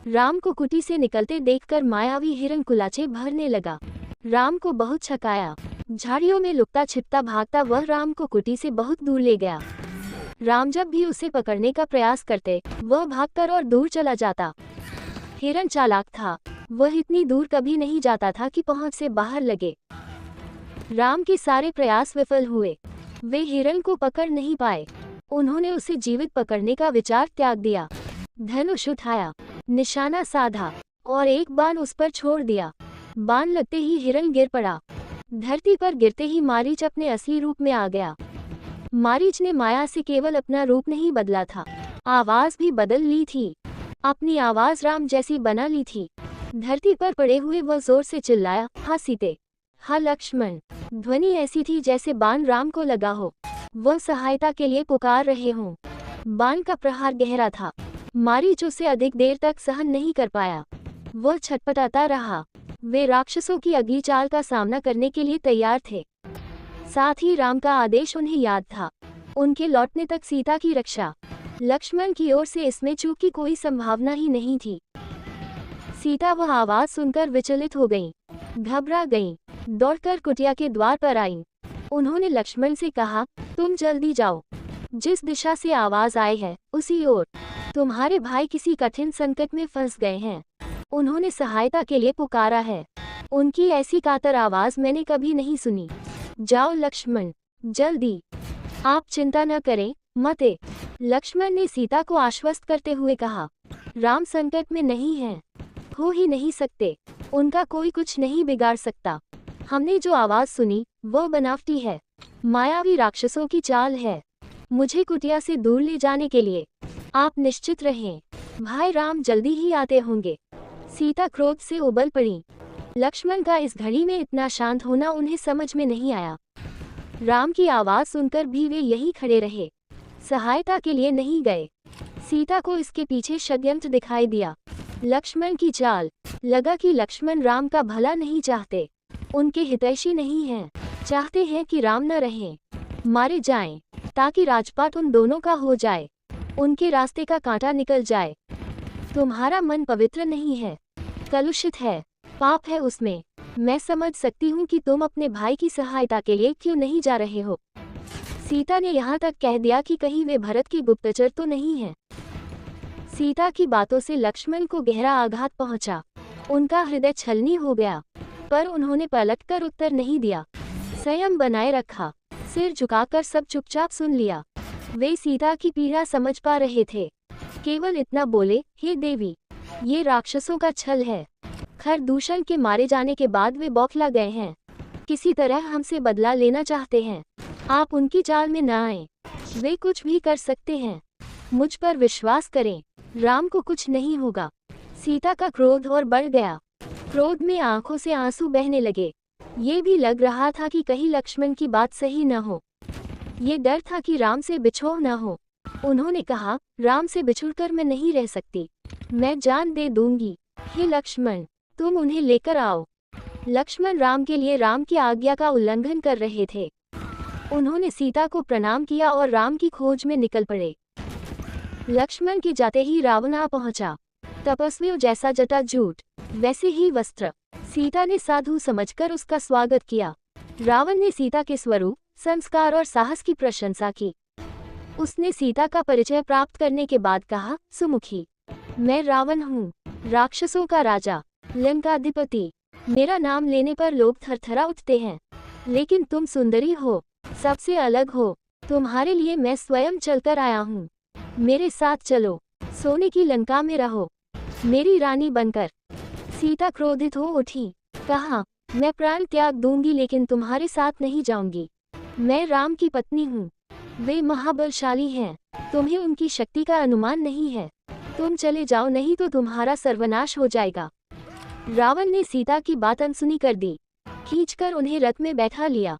राम को कुटी से निकलते देखकर मायावी हिरण कुलाचे भरने लगा। राम को बहुत छकाया। झाड़ियों में लुकता छिपता भागता वह राम को कुटी से बहुत दूर ले गया। राम जब भी उसे पकड़ने का प्रयास करते वह भागकर और दूर चला जाता। हिरण चालाक था, वह इतनी दूर कभी नहीं जाता था कि पहुंच से बाहर लगे। राम के सारे प्रयास विफल हुए, वे हिरण को पकड़ नहीं पाए। उन्होंने उसे जीवित पकड़ने का विचार त्याग दिया। धनुष उठाया, निशाना साधा और एक बाण उस पर छोड़ दिया। बाण लगते ही हिरण गिर पड़ा। धरती पर गिरते ही मारीच अपने असली रूप में आ गया। मारीच ने माया से केवल अपना रूप नहीं बदला था, आवाज भी बदल ली थी। अपनी आवाज राम जैसी बना ली थी। धरती पर पड़े हुए वह जोर से चिल्लाया, हा सीते, हा लक्ष्मण। ध्वनि ऐसी थी जैसे बाण राम को लगा हो, वह सहायता के लिए पुकार रहे हों। बाण का प्रहार गहरा था। मारीच उसे अधिक देर तक सहन नहीं कर पाया, वह छटपटाता रहा। वे राक्षसों की अगली चाल का सामना करने के लिए तैयार थे। साथ ही राम का आदेश उन्हें याद था, उनके लौटने तक सीता की रक्षा। लक्ष्मण की ओर से इसमें चूक की कोई संभावना ही नहीं थी। सीता वह आवाज सुनकर विचलित हो गईं, घबरा गईं, दौड़कर कुटिया के द्वार पर आईं। उन्होंने लक्ष्मण से कहा, तुम जल्दी जाओ, जिस दिशा से आवाज आई है उसी ओर। तुम्हारे भाई किसी कठिन संकट में फंस गए हैं, उन्होंने सहायता के लिए पुकारा है। उनकी ऐसी कातर आवाज मैंने कभी नहीं सुनी। जाओ लक्ष्मण, जल्दी, आप चिंता न करें, मते। लक्ष्मण ने सीता को आश्वस्त करते हुए कहा, राम संकट में नहीं हैं, हो ही नहीं सकते, उनका कोई कुछ नहीं बिगाड़ सकता। हमने जो आवाज सुनी वह बनावटी है, मायावी राक्षसों की चाल है। मुझे कुटिया से दूर ले जाने के लिए आप निश्चित रहें, भाई राम जल्दी ही आते होंगे। सीता क्रोध से उबल पड़ी। लक्ष्मण का इस घड़ी में इतना शांत होना उन्हें समझ में नहीं आया। राम की आवाज सुनकर भी वे यहीं खड़े रहे, सहायता के लिए नहीं गए। सीता को इसके पीछे षड्यंत्र दिखाई दिया, लक्ष्मण की चाल। लगा कि लक्ष्मण राम का भला नहीं चाहते, उनके हितैषी नहीं हैं, चाहते हैं कि राम न रहें, मारे जाएं, ताकि राजपाट उन दोनों का हो जाए, उनके रास्ते का कांटा निकल जाए। तुम्हारा मन पवित्र नहीं है, कलुषित है, पाप है उसमें। मैं समझ सकती हूँ कि तुम अपने भाई की सहायता के लिए क्यों नहीं जा रहे हो। सीता ने यहाँ तक कह दिया कि कहीं वे भरत की गुप्तचर तो नहीं हैं। सीता की बातों से लक्ष्मण को गहरा आघात पहुंचा, उनका हृदय छलनी हो गया, पर उन्होंने पलटकर उत्तर नहीं दिया। संयम बनाए रखा, सिर झुकाकर सब चुपचाप सुन लिया। वे सीता की पीड़ा समझ पा रहे थे, केवल इतना बोले, हे देवी, ये राक्षसों का छल है। खरदूषण के मारे जाने के बाद वे बौखला गए हैं, किसी तरह हमसे बदला लेना चाहते हैं। आप उनकी चाल में न आए, वे कुछ भी कर सकते हैं, मुझ पर विश्वास करें, राम को कुछ नहीं होगा। सीता का क्रोध और बढ़ गया, क्रोध में आंखों से आंसू बहने लगे। ये भी लग रहा था कि कहीं लक्ष्मण की बात सही न हो, ये डर था कि राम से बिछोह न हो। उन्होंने कहा, राम से बिछुड़कर मैं नहीं रह सकती, मैं जान दे दूंगी। हे लक्ष्मण, तुम उन्हें लेकर आओ। लक्ष्मण राम के लिए राम की आज्ञा का उल्लंघन कर रहे थे। उन्होंने सीता को प्रणाम किया और राम की खोज में निकल पड़े। लक्ष्मण के जाते ही रावण आ पहुंचा, तपस्वियों जैसा जटा जूट, वैसे ही वस्त्र। सीता ने साधु समझकर उसका स्वागत किया। रावण ने सीता के स्वरूप, संस्कार और साहस की प्रशंसा की। उसने सीता का परिचय प्राप्त करने के बाद कहा, सुमुखी, मैं रावण हूँ, राक्षसों का राजा, लंकाधिपति। मेरा नाम लेने पर लोग थरथरा उठते हैं, लेकिन तुम सुंदरी हो, सबसे अलग हो। तुम्हारे लिए मैं स्वयं चलकर आया हूँ, मेरे साथ चलो, सोने की लंका में रहो, मेरी रानी बनकर। सीता क्रोधित हो उठी, कहा, मैं प्राण त्याग दूंगी लेकिन तुम्हारे साथ नहीं जाऊंगी। मैं राम की पत्नी हूँ, वे महाबलशाली हैं, तुम्हें उनकी शक्ति का अनुमान नहीं है। तुम चले जाओ, नहीं तो तुम्हारा सर्वनाश हो जाएगा। रावण ने सीता की बात अनसुनी कर दी, खींचकर उन्हें रथ में बैठा लिया।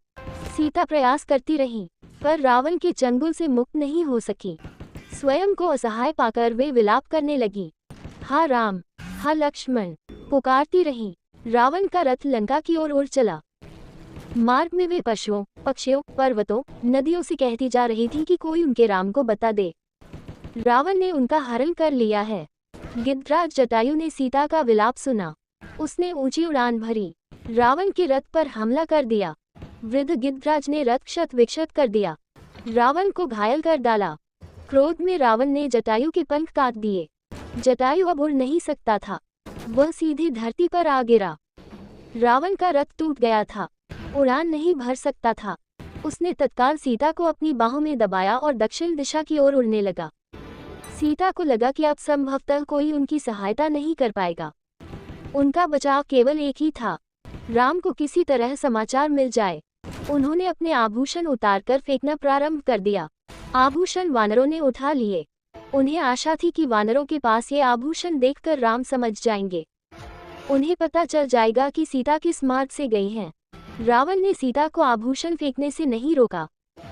सीता प्रयास करती रही, पर रावण के चंगुल से मुक्त नहीं हो सकी। स्वयं को असहाय पाकर वे विलाप करने लगी। हा राम, हा लक्ष्मण, पुकारती रही। रावण का रथ लंका की ओर उड़ चला। मार्ग में वे पशुओं, पक्षियों, पर्वतों, नदियों से कहती जा रही थी कि कोई उनके राम को बता दे, रावण ने उनका हरण कर लिया है। गिद्धराज जटायु ने सीता का विलाप सुना। उसने ऊंची उड़ान भरी, रावण के रथ पर हमला कर दिया। वृद्ध गिद्धराज ने रथ क्षत विक्षत कर दिया, रावण को घायल कर डाला। क्रोध में रावण ने जटायु के पंख काट दिए। जटायु अब उड़ नहीं सकता था, वह सीधे धरती पर आ गिरा। रावण का रथ टूट गया था, उड़ान नहीं भर सकता था। उसने तत्काल सीता को अपनी बाहों में दबाया और दक्षिण दिशा की ओर उड़ने लगा। सीता को लगा कि अब संभवतः कोई उनकी सहायता नहीं कर पाएगा। उनका बचाव केवल एक ही था, राम को किसी तरह समाचार मिल जाए। उन्होंने अपने आभूषण उतारकर फेंकना प्रारंभ कर दिया। आभूषण वानरों ने उठा लिए। उन्हें आशा थी कि वानरों के पास ये आभूषण देखकर राम समझ जाएंगे, उन्हें पता चल जाएगा कि सीता किस मार्ग से गई हैं। रावण ने सीता को आभूषण फेंकने से नहीं रोका।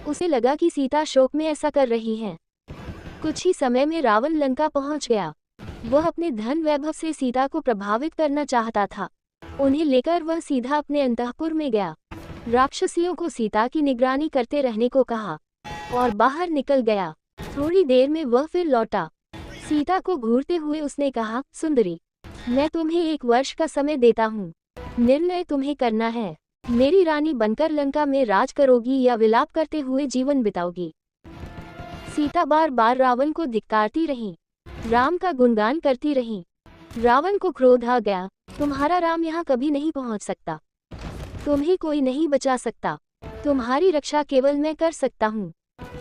उसे लगा कि सीता शोक में ऐसा कर रही हैं। कुछ ही समय में रावण लंका पहुंच गया। वह अपने धन वैभव से सीता को प्रभावित करना चाहता था। उन्हें लेकर वह सीधा अपने अंतःपुर में गया। राक्षसियों को सीता की निगरानी करते रहने को कहा और बाहर निकल गया। थोड़ी देर में वह फिर लौटा। सीता को घूरते हुए उसने कहा, सुंदरी, मैं तुम्हें 1 वर्ष का समय देता हूँ। निर्णय तुम्हें करना है। मेरी रानी बनकर लंका में राज करोगी या विलाप करते हुए जीवन बिताओगी। सीता बार बार रावण को धिक्कारती रही, राम का गुणगान करती रही। रावण को क्रोध आ गया। तुम्हारा राम यहाँ कभी नहीं पहुँच सकता, तुम्हें कोई नहीं बचा सकता। तुम्हारी रक्षा केवल मैं कर सकता हूँ।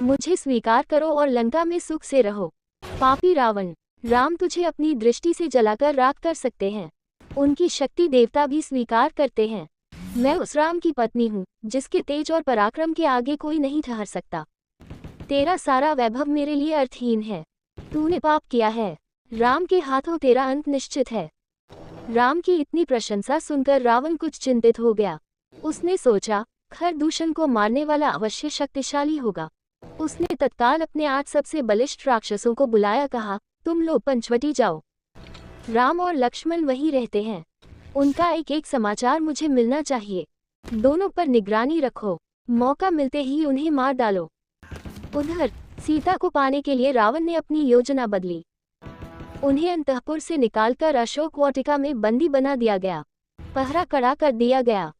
मुझे स्वीकार करो और लंका में सुख से रहो। पापी रावण, राम तुझे अपनी दृष्टि से जलाकर राख कर सकते हैं। उनकी शक्ति देवता भी स्वीकार करते हैं। मैं उस राम की पत्नी हूँ जिसके तेज और पराक्रम के आगे कोई नहीं ठहर सकता। तेरा सारा वैभव मेरे लिए अर्थहीन है। तूने पाप किया है, राम के हाथों तेरा अंत निश्चित है। राम की इतनी प्रशंसा सुनकर रावण कुछ चिंतित हो गया। उसने सोचा, खरदूषण को मारने वाला अवश्य शक्तिशाली होगा। उसने तत्काल अपने 8 सबसे बलिष्ठ राक्षसों को बुलाया, कहा, तुम लोग पंचवटी जाओ। राम और लक्ष्मण वहीं रहते हैं, उनका एक एक समाचार मुझे मिलना चाहिए। दोनों पर निगरानी रखो, मौका मिलते ही उन्हें मार डालो। उधर सीता को पाने के लिए रावण ने अपनी योजना बदली। उन्हें अंतःपुर से निकालकर अशोक वाटिका में बंदी बना दिया गया। पहरा कड़ा कर दिया गया।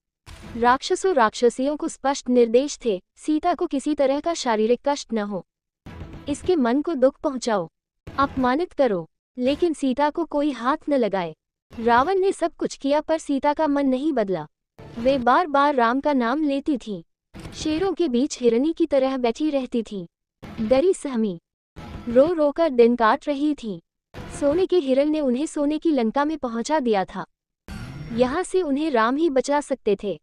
राक्षसों राक्षसियों को स्पष्ट निर्देश थे, सीता को किसी तरह का शारीरिक कष्ट न हो। इसके मन को दुख पहुंचाओ, अपमानित करो, लेकिन सीता को कोई हाथ न लगाए। रावण ने सब कुछ किया पर सीता का मन नहीं बदला। वे बार बार राम का नाम लेती थी। शेरों के बीच हिरनी की तरह बैठी रहती थी, डरी सहमी, रो रो कर दिन काट रही थी। सोने के हिरण ने उन्हें सोने की लंका में पहुंचा दिया था। यहाँ से उन्हें राम ही बचा सकते थे।